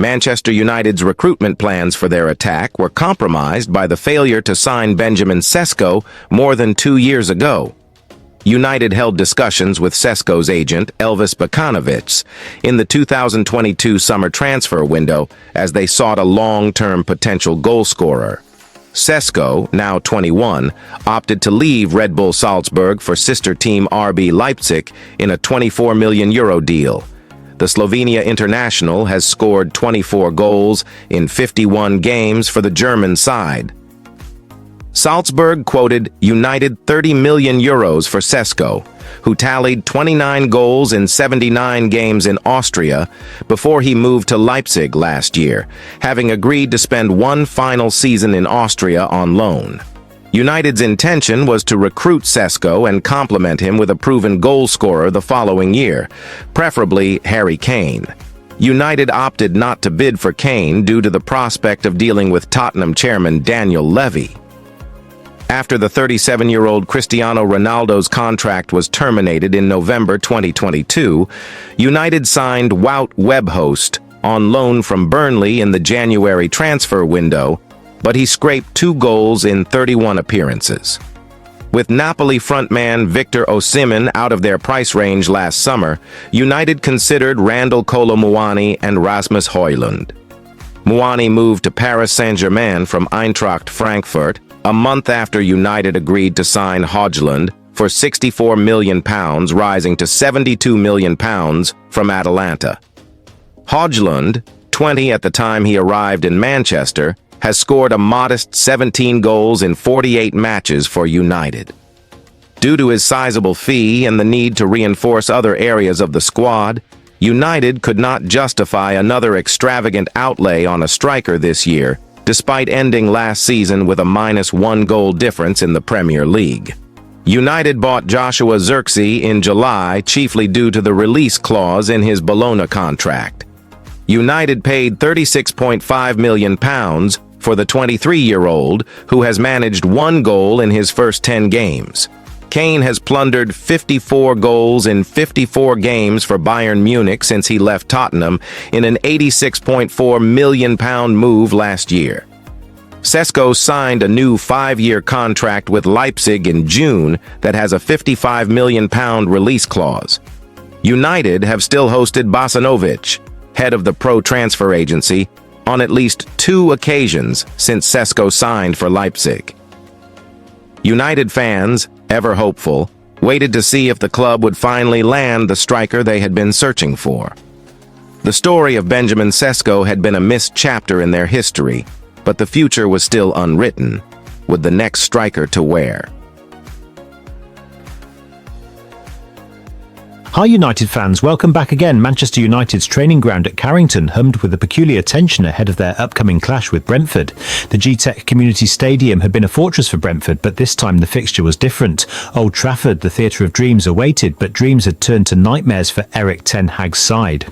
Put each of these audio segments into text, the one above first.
Manchester United's recruitment plans for their attack were compromised by the failure to sign Benjamin Sesko more than 2 years ago. United held discussions with Sesko's agent, Elvis Bacanovic, in the 2022 summer transfer window as they sought a long-term potential goalscorer. Sesko, now 21, opted to leave Red Bull Salzburg for sister team RB Leipzig in a €24 million deal. The Slovenia international has scored 24 goals in 51 games for the German side. Salzburg quoted United €30 million for Sesko, who tallied 29 goals in 79 games in Austria before he moved to Leipzig last year, having agreed to spend one final season in Austria on loan. United's intention was to recruit Sesko and complement him with a proven goalscorer the following year, preferably Harry Kane. United opted not to bid for Kane due to the prospect of dealing with Tottenham chairman Daniel Levy. After the 37-year-old Cristiano Ronaldo's contract was terminated in November 2022, United signed Wout Weghorst on loan from Burnley in the January transfer window, but he scraped 2 goals in 31 appearances. With Napoli frontman Victor Osimhen out of their price range last summer, United considered Randal Kolo Muani and Rasmus Højlund. Muani moved to Paris Saint-Germain from Eintracht Frankfurt a month after United agreed to sign Højlund for £64 million, rising to £72 million from Atalanta. Højlund, 20 at the time he arrived in Manchester, has scored a modest 17 goals in 48 matches for United. Due to his sizable fee and the need to reinforce other areas of the squad, United could not justify another extravagant outlay on a striker this year, despite ending last season with a -1 goal difference in the Premier League. United bought Joshua Zirkzee in July, chiefly due to the release clause in his Bologna contract. United paid £36.5 million for the 23-year-old, who has managed 1 goal in his first 10 games. Kane has plundered 54 goals in 54 games for Bayern Munich since he left Tottenham in an £86.4 million move last year. Sesko signed a new 5-year contract with Leipzig in June that has a £55 million release clause. United have still hosted Bosanovic, head of the pro transfer agency, on at least 2 occasions since Sesko signed for Leipzig. United fans, ever hopeful, waited to see if the club would finally land the striker they had been searching for. The story of Benjamin Sesko had been a missed chapter in their history, but the future was still unwritten, with the next striker to wear. Hi United fans, welcome back again. Manchester United's training ground at Carrington hummed with a peculiar tension ahead of their upcoming clash with Brentford. The G-Tech Community Stadium had been a fortress for Brentford, but this time the fixture was different. Old Trafford, the theatre of dreams, awaited, but dreams had turned to nightmares for Erik ten Hag's side.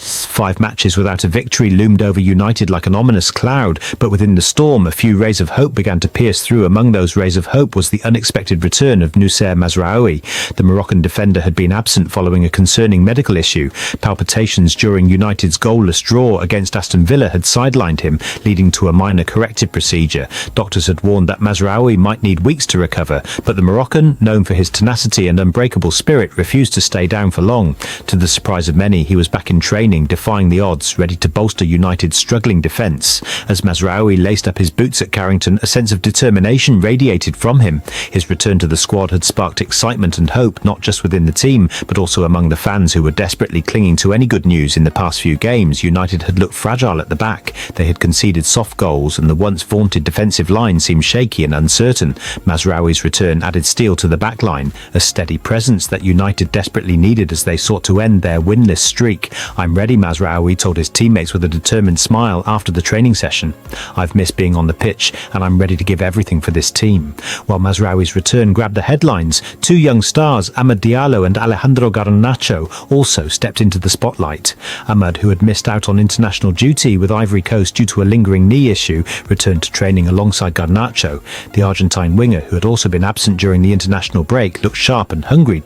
5 matches without a victory loomed over United like an ominous cloud, but within the storm a few rays of hope began to pierce through. Among those rays of hope was the unexpected return of Noussair Mazraoui. The Moroccan defender had been absent following a concerning medical issue. Palpitations during United's goalless draw against Aston Villa had sidelined him, leading to a minor corrective procedure. Doctors had warned that Mazraoui might need weeks to recover, but the Moroccan, known for his tenacity and unbreakable spirit, refused to stay down for long. To the surprise of many, he was back in training, defying the odds, ready to bolster United's struggling defence. As Mazraoui laced up his boots at Carrington, a sense of determination radiated from him. His return to the squad had sparked excitement and hope, not just within the team, but also among the fans who were desperately clinging to any good news. In the past few games, United had looked fragile at the back. They had conceded soft goals, and the once vaunted defensive line seemed shaky and uncertain. Mazraoui's return added steel to the back line, a steady presence that United desperately needed as they sought to end their winless streak. "I'm ready, Mazraoui told his teammates with a determined smile after the training session. "I've missed being on the pitch, and I'm ready to give everything for this team." While Mazraoui's return grabbed the headlines, 2 young stars, Amad Diallo and Alejandro Garnacho, also stepped into the spotlight. Amad, who had missed out on international duty with Ivory Coast due to a lingering knee issue, returned to training alongside Garnacho. The Argentine winger, who had also been absent during the international break, looked sharp and hungry.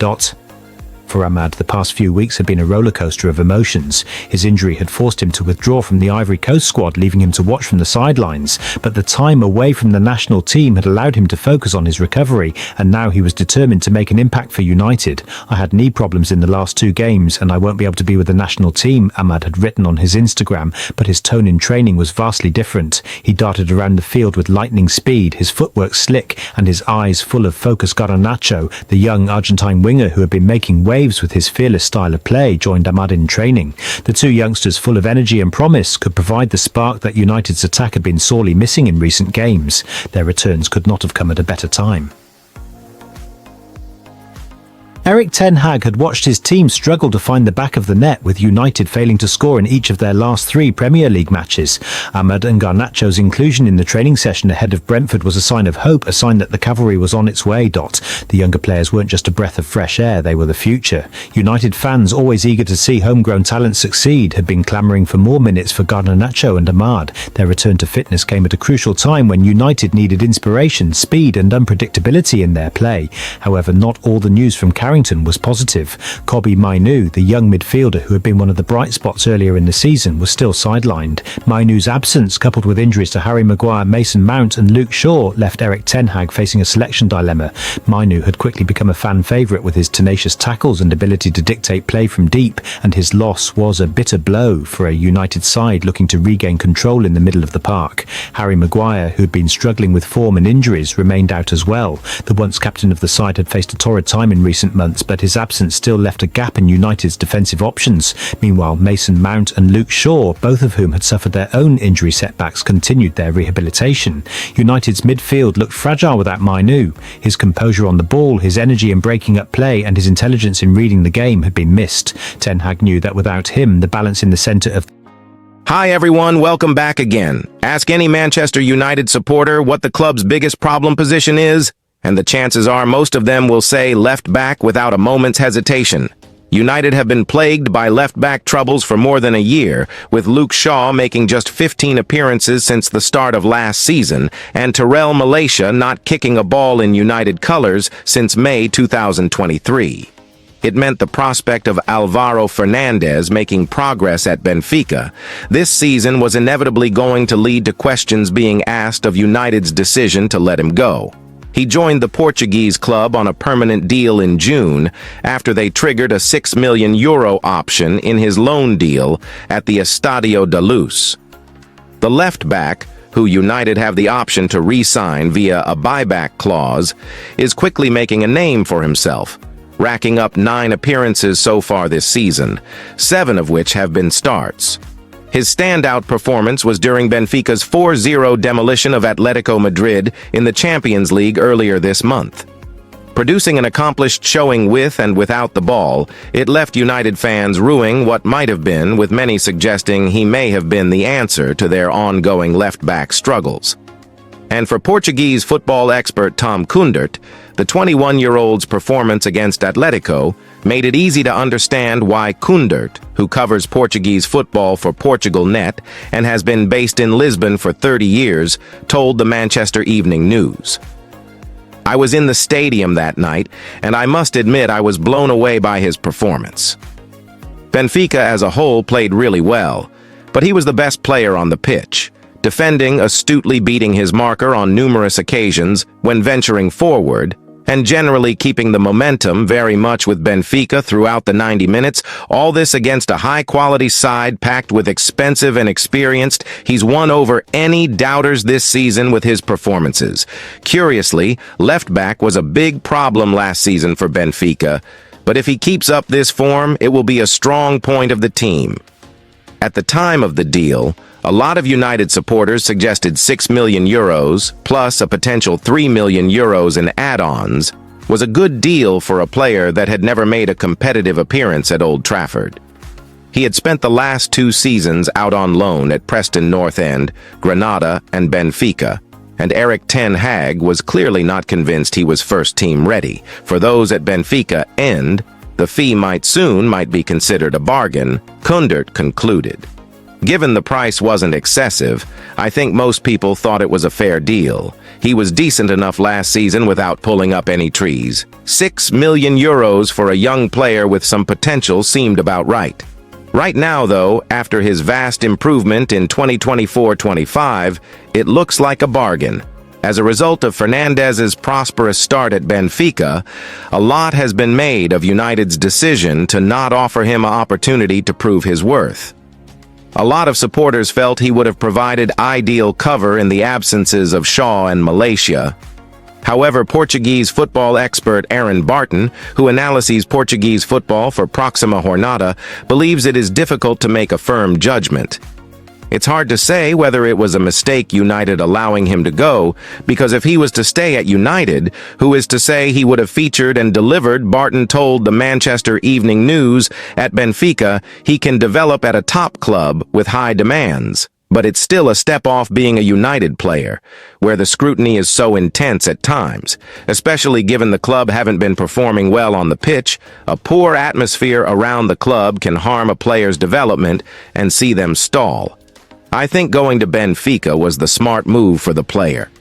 For Ahmad, the past few weeks had been a rollercoaster of emotions. His injury had forced him to withdraw from the Ivory Coast squad, leaving him to watch from the sidelines. But the time away from the national team had allowed him to focus on his recovery, and now he was determined to make an impact for United. "I had knee problems in the last 2 games, and I won't be able to be with the national team," Ahmad had written on his Instagram, but his tone in training was vastly different. He darted around the field with lightning speed, his footwork slick, and his eyes full of focus. Garnacho, the young Argentine winger who had been making waves with his fearless style of play, joined Ahmad in training. The two youngsters, full of energy and promise, could provide the spark that United's attack had been sorely missing in recent games. Their returns could not have come at a better time. Erik Ten Hag had watched his team struggle to find the back of the net, with United failing to score in each of their last 3 Premier League matches. Ahmad and Garnacho's inclusion in the training session ahead of Brentford was a sign of hope, a sign that the cavalry was on its way. The younger players weren't just a breath of fresh air, they were the future. United fans, always eager to see homegrown talent succeed, had been clamouring for more minutes for Garnacho and Ahmad. Their return to fitness came at a crucial time when United needed inspiration, speed and unpredictability in their play. However, not all the news from Carrington was positive. Kobbie Mainoo, the young midfielder who had been one of the bright spots earlier in the season, was still sidelined. Mainoo's absence, coupled with injuries to Harry Maguire, Mason Mount and Luke Shaw, left Erik Ten Hag facing a selection dilemma. Mainoo had quickly become a fan favourite with his tenacious tackles and ability to dictate play from deep, and his loss was a bitter blow for a United side looking to regain control in the middle of the park. Harry Maguire, who had been struggling with form and injuries, remained out as well. The once captain of the side had faced a torrid time in recent months, but his absence still left a gap in United's defensive options. Meanwhile, Mason Mount and Luke Shaw, both of whom had suffered their own injury setbacks, continued their rehabilitation. United's midfield looked fragile without Mainoo. His composure on the ball, his energy in breaking up play, and his intelligence in reading the game had been missed. Ten Hag knew that without him, the balance in the centre of... Hi everyone, welcome back again. Ask any Manchester United supporter what the club's biggest problem position is, and the chances are most of them will say left back without a moment's hesitation. United have been plagued by left-back troubles for more than a year, with Luke Shaw making just 15 appearances since the start of last season, and Tyrell Malacia not kicking a ball in United colours since May 2023. It meant the prospect of Alvaro Fernandez making progress at Benfica this season was inevitably going to lead to questions being asked of United's decision to let him go. He joined the Portuguese club on a permanent deal in June after they triggered a €6 million option in his loan deal at the Estadio da Luz. The left-back, who United have the option to re-sign via a buyback clause, is quickly making a name for himself, racking up 9 appearances so far this season, 7 of which have been starts. His standout performance was during Benfica's 4-0 demolition of Atletico Madrid in the Champions League earlier this month. Producing an accomplished showing with and without the ball, it left United fans rueing what might have been, with many suggesting he may have been the answer to their ongoing left-back struggles. And for Portuguese football expert Tom Kundert, the 21-year-old's performance against Atletico made it easy to understand why Kundert, who covers Portuguese football for Portugal Net and has been based in Lisbon for 30 years, told the Manchester Evening News. "I was in the stadium that night, and I must admit I was blown away by his performance. Benfica as a whole played really well, but he was the best player on the pitch, defending, astutely beating his marker on numerous occasions when venturing forward, and generally keeping the momentum very much with Benfica throughout the 90 minutes, all this against a high-quality side packed with expensive and experienced. He's won over any doubters this season with his performances. Curiously, left-back was a big problem last season for Benfica, but if he keeps up this form, it will be a strong point of the team." At the time of the deal, a lot of United supporters suggested €6 million plus a potential €3 million in add-ons was a good deal for a player that had never made a competitive appearance at Old Trafford. He had spent the last 2 seasons out on loan at Preston North End, Granada, and Benfica, and Erik Ten Hag was clearly not convinced he was first-team ready. For those at Benfica, and the fee might be considered a bargain, Kundert concluded. Given the price wasn't excessive, I think most people thought it was a fair deal. He was decent enough last season without pulling up any trees. €6 million for a young player with some potential seemed about right. Right now, though, after his vast improvement in 2024-25, it looks like a bargain. As a result of Fernandez's prosperous start at Benfica, a lot has been made of United's decision to not offer him an opportunity to prove his worth. A lot of supporters felt he would have provided ideal cover in the absences of Shaw and Malacia. However, Portuguese football expert Aaron Barton, who analyses Portuguese football for Proxima Jornada, believes it is difficult to make a firm judgment. It's hard to say whether it was a mistake United allowing him to go, because if he was to stay at United, who is to say he would have featured and delivered, Barton told the Manchester Evening News, at Benfica, he can develop at a top club with high demands. But it's still a step off being a United player, where the scrutiny is so intense at times, especially given the club haven't been performing well on the pitch. A poor atmosphere around the club can harm a player's development and see them stall. I think going to Benfica was the smart move for the player.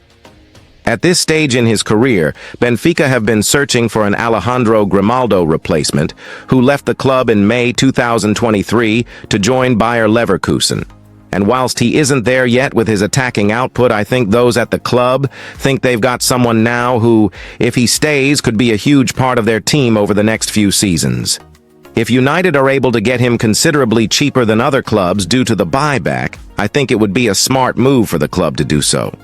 At this stage in his career, Benfica have been searching for an Alejandro Grimaldo replacement, who left the club in May 2023 to join Bayer Leverkusen. And whilst he isn't there yet with his attacking output, I think those at the club think they've got someone now who, if he stays, could be a huge part of their team over the next few seasons. If United are able to get him considerably cheaper than other clubs due to the buyback, I think it would be a smart move for the club to do so.